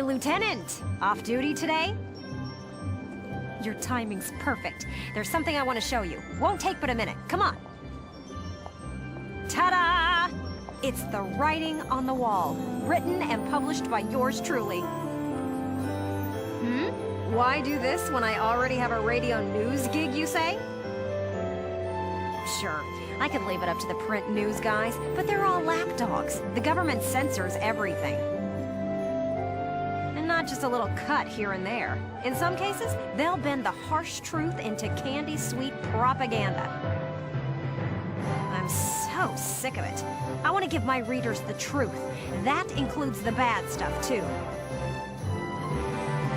Hey, Lieutenant! Off duty today? Your timing's perfect. There's something I want to show you. Won't take but a minute. Come on. Ta-da! It's the writing on the wall, written and published by yours truly. Why do this when I already have a radio news gig, you say? Sure, I could leave it up to the print news guys, but they're all lapdogs. The government censors everything. And not just a little cut here and there. In some cases, they'll bend the harsh truth into candy-sweet propaganda. I'm so sick of it. I want to give my readers the truth. That includes the bad stuff, too.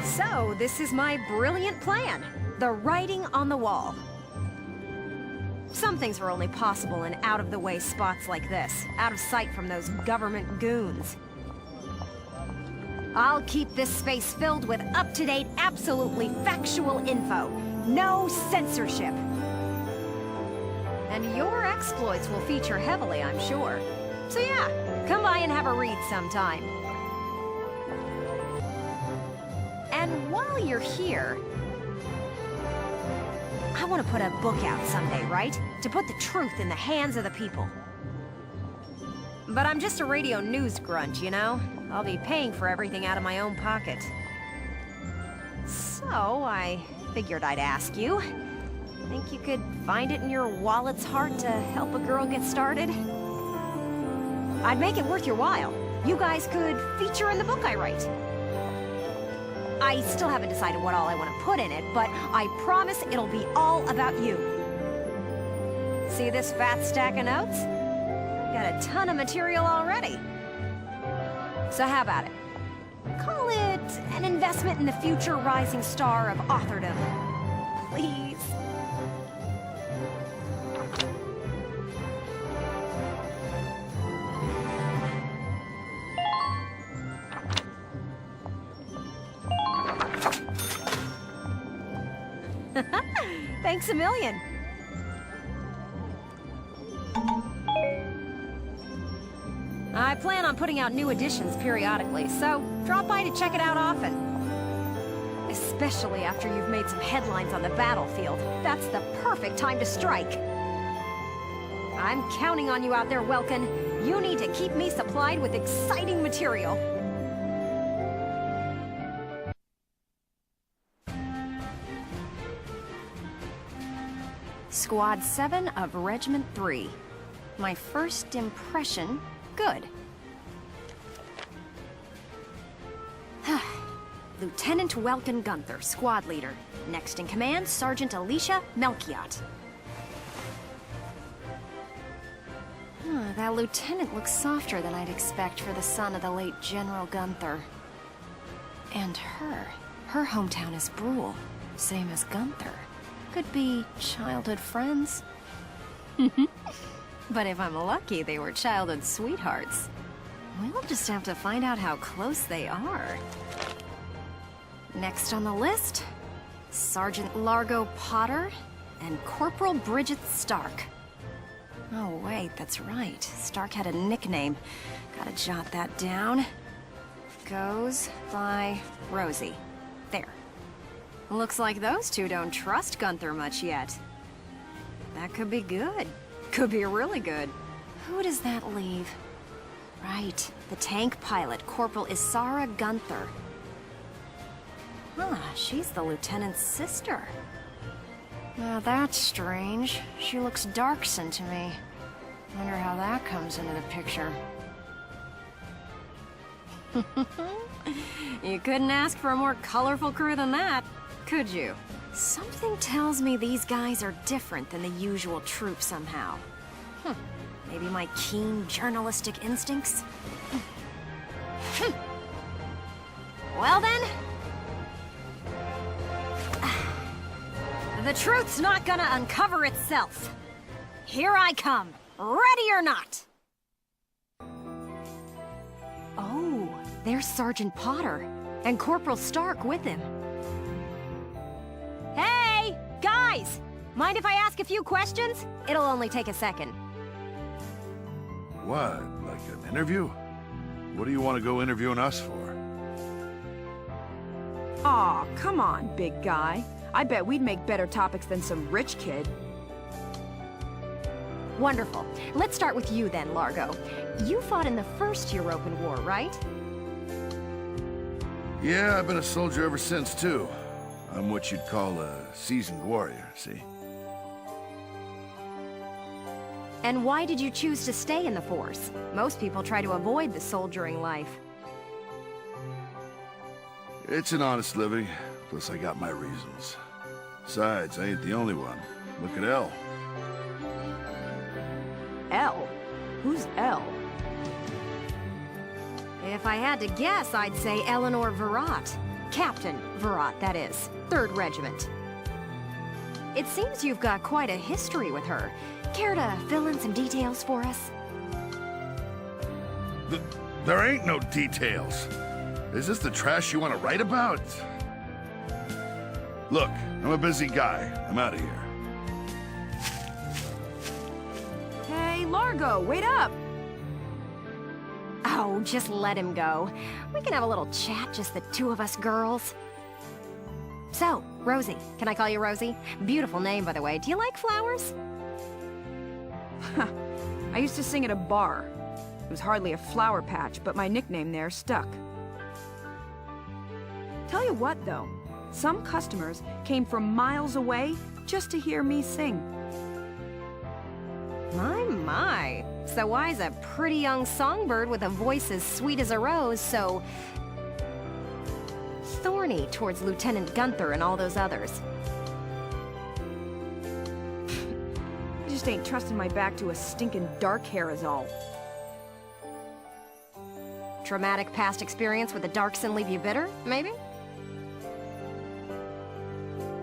So, this is my brilliant plan. The writing on the wall. Some things are only possible in out-of-the-way spots like this, out of sight from those government goons. I'll keep this space filled with up-to-date, absolutely factual info. No censorship. And your exploits will feature heavily, I'm sure. So yeah, come by and have a read sometime. And while you're here, I want to put a book out someday, right? To put the truth in the hands of the people. But I'm just a radio news grunt, you know? I'll be paying for everything out of my own pocket. So, I figured I'd ask you. Think you could find it in your wallet's heart to help a girl get started? I'd make it worth your while. You guys could feature in the book I write. I still haven't decided what all I want to put in it, but I promise it'll be all about you. See this fat stack of notes? Got a ton of material already. So how about it? Call it an investment in the future rising star of authordom. Please. Thanks a million. I plan on putting out new editions periodically, so drop by to check it out often. Especially after you've made some headlines on the battlefield. That's the perfect time to strike. I'm counting on you out there, Welkin. You need to keep me supplied with exciting material. Squad 7 of Regiment 3. My first impression, good. Lieutenant Welkin Gunther, squad leader. Next in command, Sergeant Alicia Melchiot. That lieutenant looks softer than I'd expect for the son of the late General Gunther. And her. Her hometown is Brule, same as Gunther. Could be childhood friends. But if I'm lucky, they were childhood sweethearts. We'll just have to find out how close they are. Next on the list, Sergeant Largo Potter and Corporal Bridget Stark. Oh wait, that's right. Stark had a nickname. Gotta jot that down. Goes by Rosie. There. Looks like those two don't trust Gunther much yet. That could be good. Could be really good. Who does that leave? Right, the tank pilot, Corporal Isara Gunther. Huh, she's the lieutenant's sister. Now that's strange. She looks dark-skinned to me. Wonder how that comes into the picture. You couldn't ask for a more colorful crew than that, could you? Something tells me these guys are different than the usual troop somehow. Maybe my keen journalistic instincts? Well then... the truth's not gonna uncover itself. Here I come, ready or not. Oh, there's Sergeant Potter, and Corporal Stark with him. Hey, guys! Mind if I ask a few questions? It'll only take a second. What, like an interview? What do you want to go interviewing us for? Aw, come on, big guy. I bet we'd make better topics than some rich kid. Wonderful. Let's start with you then, Largo. You fought in the first European War, right? Yeah, I've been a soldier ever since, too. I'm what you'd call a seasoned warrior, see? And why did you choose to stay in the Force? Most people try to avoid the soldiering life. It's an honest living, plus I got my reasons. Besides, I ain't the only one. Look at Elle. Elle? Who's Elle? If I had to guess, I'd say Eleanor Virat. Captain Virat, that is. 3rd Regiment. It seems you've got quite a history with her. Care to fill in some details for us? There ain't no details. Is this the trash you want to write about? Look, I'm a busy guy. I'm out of here. Hey, Largo, wait up! Oh, just let him go. We can have a little chat, just the two of us girls. So, Rosie. Can I call you Rosie? Beautiful name, by the way. Do you like flowers? I used to sing at a bar. It was hardly a flower patch, but my nickname there stuck. Tell you what, though. Some customers came from miles away just to hear me sing. My. So why's a pretty young songbird with a voice as sweet as a rose so thorny towards Lieutenant Gunther and all those others? I just ain't trusting my back to a stinking dark hair is all. Traumatic past experience with the Darkson leave you bitter, maybe?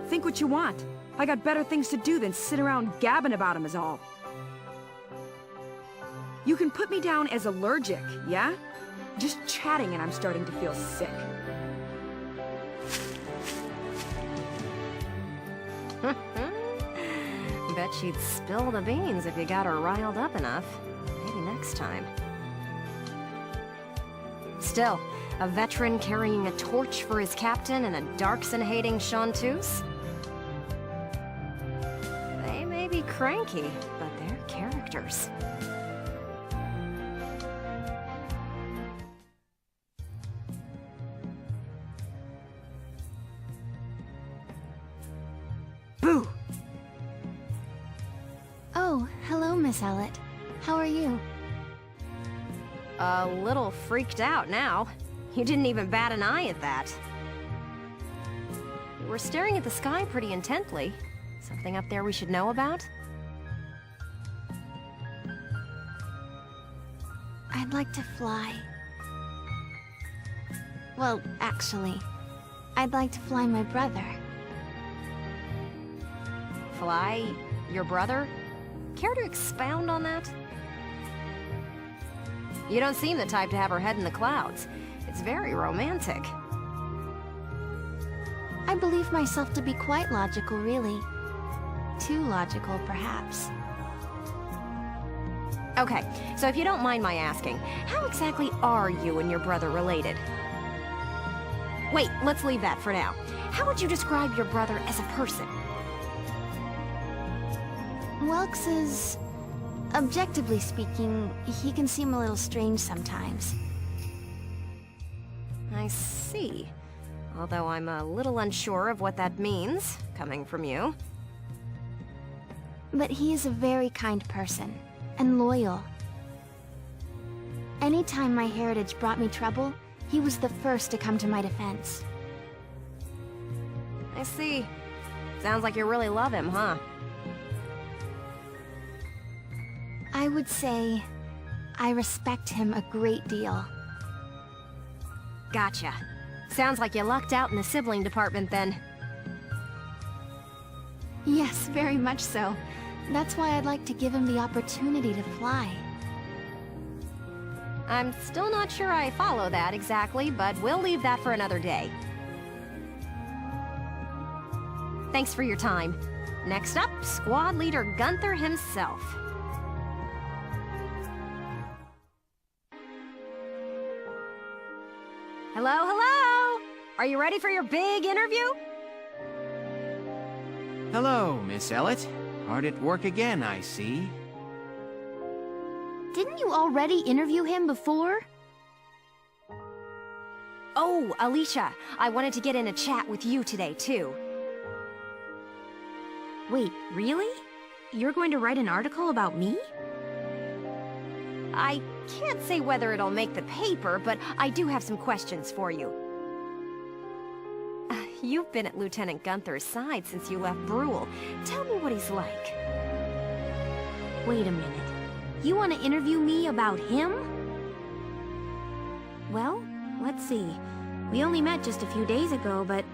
Think what you want. I got better things to do than sit around gabbing about him is all. You can put me down as allergic, yeah? Just chatting and I'm starting to feel sick. Bet she'd spill the beans if you got her riled up enough. Maybe next time. Still, a veteran carrying a torch for his captain and a Darkson-hating chanteuse? They may be cranky, but they're characters. Boo! Oh, hello, Miss Ellet. How are you? A little freaked out now. You didn't even bat an eye at that. You were staring at the sky pretty intently. Something up there we should know about? I'd like to fly. Well, actually, I'd like to fly my brother. Fly your brother? Care to expound on that? You don't seem the type to have her head in the clouds. It's very romantic. I believe myself to be quite logical, really. Too logical, perhaps. Okay, so if you don't mind my asking, how exactly are you and your brother related? Wait, let's leave that for now. How would you describe your brother as a person? Welks is... objectively speaking, he can seem a little strange sometimes. I see. Although I'm a little unsure of what that means, coming from you. But he is a very kind person, and loyal. Anytime my heritage brought me trouble, he was the first to come to my defense. I see. Sounds like you really love him, huh? I would say I respect him a great deal. Gotcha. Sounds like you lucked out in the sibling department then. Yes, very much so. That's why I'd like to give him the opportunity to fly. I'm still not sure I follow that exactly, but we'll leave that for another day. Thanks for your time. Next up, Squad Leader Gunther himself. Hello, hello! Are you ready for your big interview? Hello, Miss Ellet. Hard at work again, I see. Didn't you already interview him before? Oh, Alicia, I wanted to get in a chat with you today, too. Wait, really? You're going to write an article about me? I can't say whether it'll make the paper, but I do have some questions for you. You've been at Lieutenant Gunther's side since you left Brule. Tell me what he's like. Wait a minute. You want to interview me about him? Well, let's see. We only met just a few days ago, but...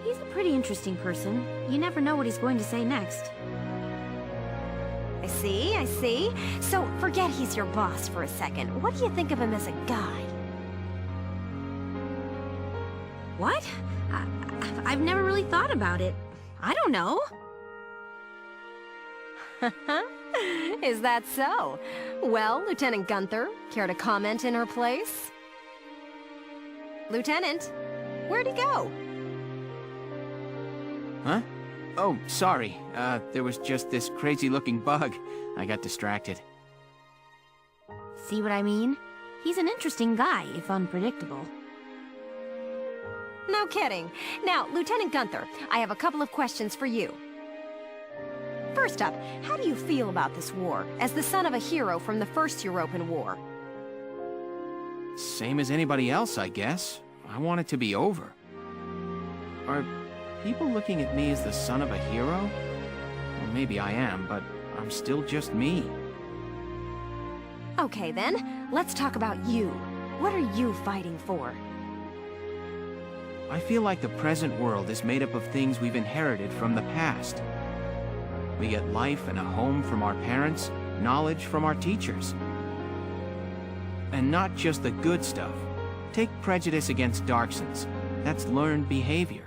he's a pretty interesting person. You never know what he's going to say next. I see, I see. So, forget he's your boss for a second. What do you think of him as a guy? What? I've never really thought about it. I don't know. Is that so? Well, Lieutenant Gunther, care to comment in her place? Lieutenant, where'd he go? Huh? Oh, sorry. There was just this crazy-looking bug. I got distracted. See what I mean? He's an interesting guy, if unpredictable. No kidding. Now, Lieutenant Gunther, I have a couple of questions for you. First up, how do you feel about this war, as the son of a hero from the First European War? Same as anybody else, I guess. I want it to be over. Are people looking at me as the son of a hero? Well, maybe I am, but I'm still just me. Okay then, let's talk about you. What are you fighting for? I feel like the present world is made up of things we've inherited from the past. We get life and a home from our parents, knowledge from our teachers. And not just the good stuff. Take prejudice against Darksons. That's learned behavior.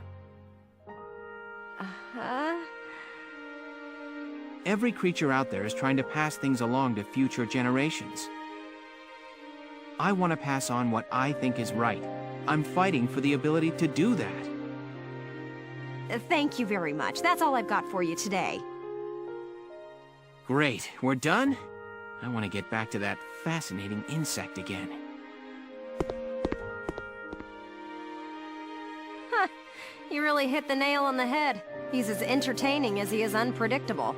Uh-huh. Every creature out there is trying to pass things along to future generations. I want to pass on what I think is right. I'm fighting for the ability to do that. Thank you very much. That's all I've got for you today. Great, we're done? I want to get back to that fascinating insect again. Huh. You really hit the nail on the head. He's as entertaining as he is unpredictable.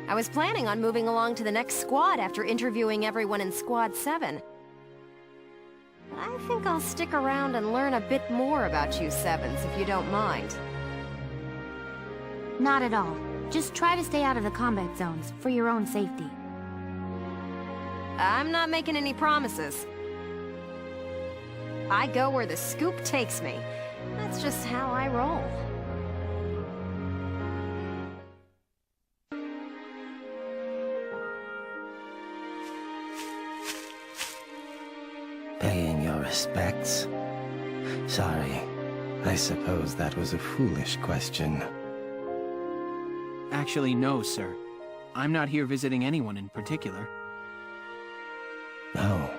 I was planning on moving along to the next squad after interviewing everyone in Squad 7. I think I'll stick around and learn a bit more about you Sevens, if you don't mind. Not at all. Just try to stay out of the combat zones, for your own safety. I'm not making any promises. I go where the scoop takes me. That's just how I roll. Paying your respects? Sorry. I suppose that was a foolish question. Actually, no, sir. I'm not here visiting anyone in particular. Oh.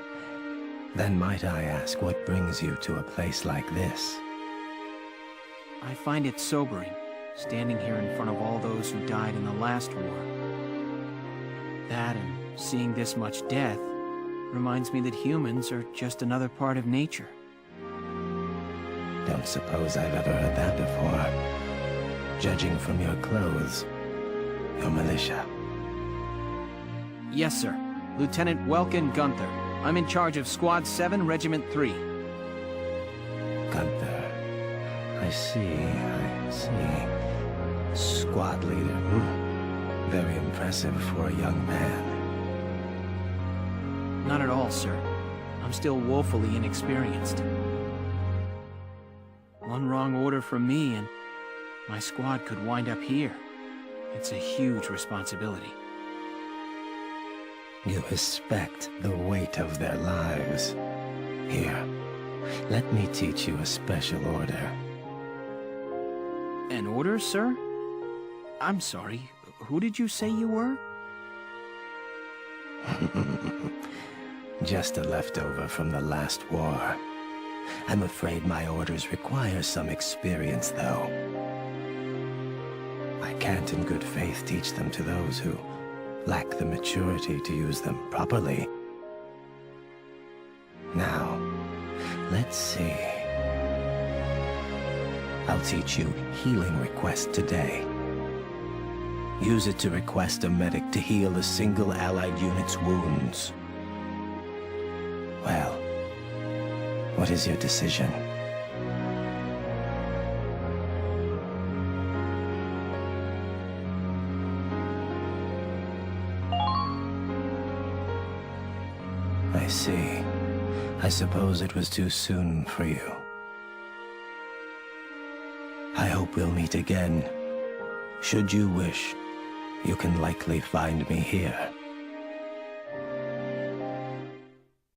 Then might I ask what brings you to a place like this? I find it sobering, standing here in front of all those who died in the last war. That and seeing this much death reminds me that humans are just another part of nature. Don't suppose I've ever heard that before. Judging from your clothes, you're militia. Yes, sir. Lieutenant Welkin Gunther. I'm in charge of Squad 7, Regiment 3. Gunther. I see. Squad leader. Very impressive for a young man. Not at all, sir. I'm still woefully inexperienced. One wrong order from me and my squad could wind up here. It's a huge responsibility. You respect the weight of their lives. Here, let me teach you a special order. An order, sir? I'm sorry. Who did you say you were? Just a leftover from the last war. I'm afraid my orders require some experience, though. I can't in good faith teach them to those who lack the maturity to use them properly. Now, let's see. I'll teach you Healing Request today. Use it to request a medic to heal a single allied unit's wounds. Well, what is your decision? I see. I suppose it was too soon for you. I hope we'll meet again. Should you wish, you can likely find me here.